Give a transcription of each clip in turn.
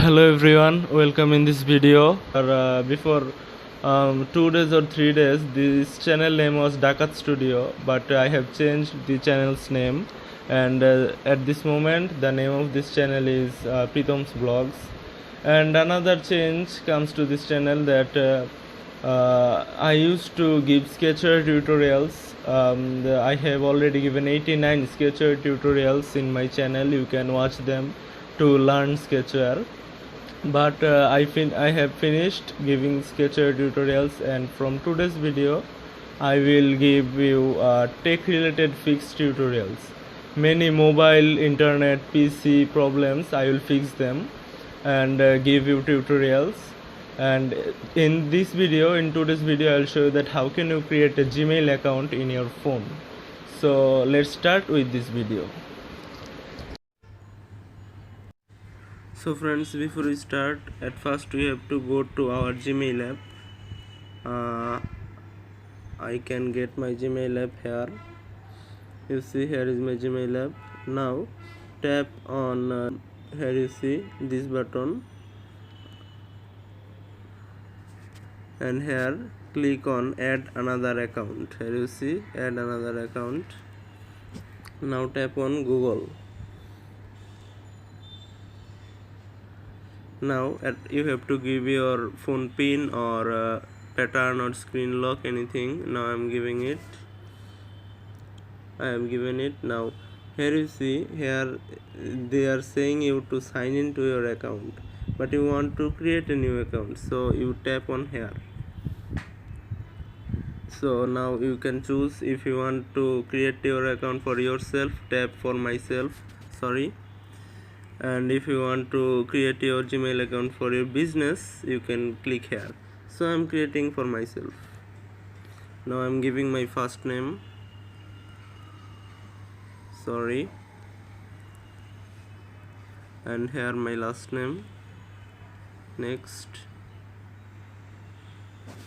Hello everyone, welcome in this video. Before 2 days or 3 days, this channel name was Dakat Studio, but I have changed the channel's name, and at this moment the name of this channel is Pritom's Vlogs. And another change comes to this channel that I used to give sketcher tutorials. I have already given 89 sketcher tutorials in my channel. You can watch them to learn sketcher, but I have finished giving sketcher tutorials, and from today's video I will give you tech related fixed tutorials. Many mobile, internet, PC problems I will fix them and give you tutorials. And in today's video I'll show you that how can you create a Gmail account in your phone. So let's start with this video. So friends, before we start, at first we have to go to our Gmail app. I can get my Gmail app here. You see, here is my Gmail app. Now tap on here you see this button, and here click on add another account. Here you see add another account. Now tap on Google. Now you have to give your phone pin or pattern or screen lock, anything. Now I am giving it. I am given it. Now here you see, here they are saying you to sign into your account, but you want to create a new account, so you tap on here. So now you can choose if you want to create your account for yourself, tap for myself, and if you want to create your Gmail account for your business, you can click here. So I am creating for myself. Now I am giving my first name, and here my last name. Next.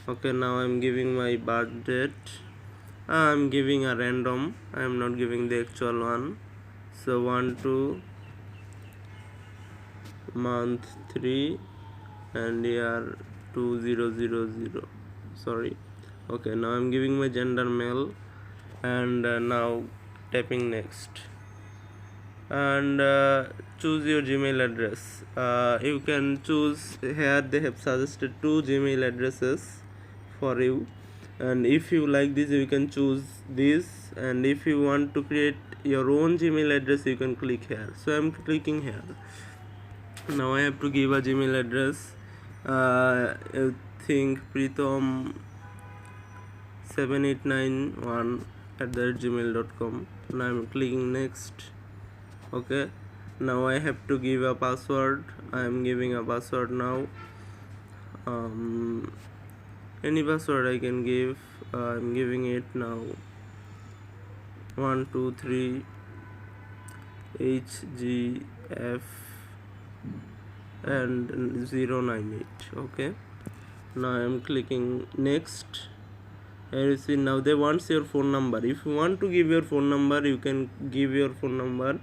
Okay, now I am giving my birth date. I am giving a random, I am not giving the actual one. So 1 2 month 3 and year 2000. Okay, now I'm giving my gender male, and now tapping next, and choose your Gmail address. You can choose here. They have suggested 2 Gmail addresses for you, and if you like this you can choose this, and if you want to create your own Gmail address you can click here. So I'm clicking here. Now I have to give a Gmail address. I think Pritom 7891@gmail.com. Now I'm clicking next. Okay, now I have to give a password. I am giving a password now. Any password I can give. I'm giving it now. 123 HGF and 098. Okay, now I am clicking next. Here you see, now they want your phone number. If you want to give your phone number, you can give your phone number,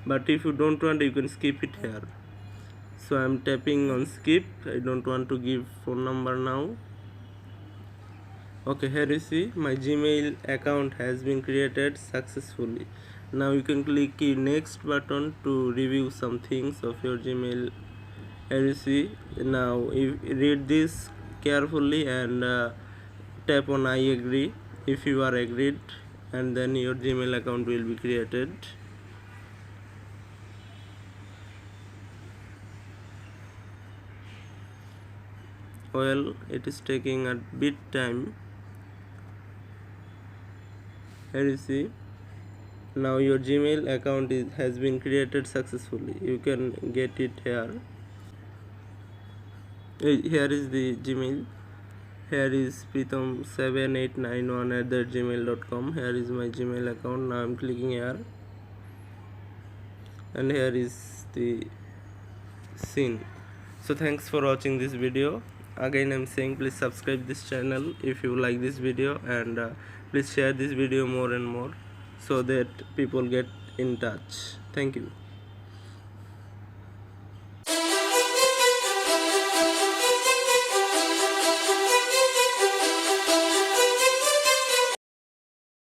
but if you don't want, you can skip it here. So I am tapping on skip. I don't want to give phone number now. Okay, here you see my Gmail account has been created successfully. Now you can click the next button to review some things of your Gmail. Here you see, now you read this carefully and tap on I agree if you are agreed, and then your Gmail account will be created. Well, it is taking a bit time. Here you see, now your Gmail account has been created successfully. You can get it here. Here is the Gmail. Here is Pritom7891@gmail.com. Here is my Gmail account. Now I'm clicking here, and here is the scene. So thanks for watching this video. Again I'm saying, please subscribe this channel if you like this video, and please share this video more and more so that people get in touch. Thank you.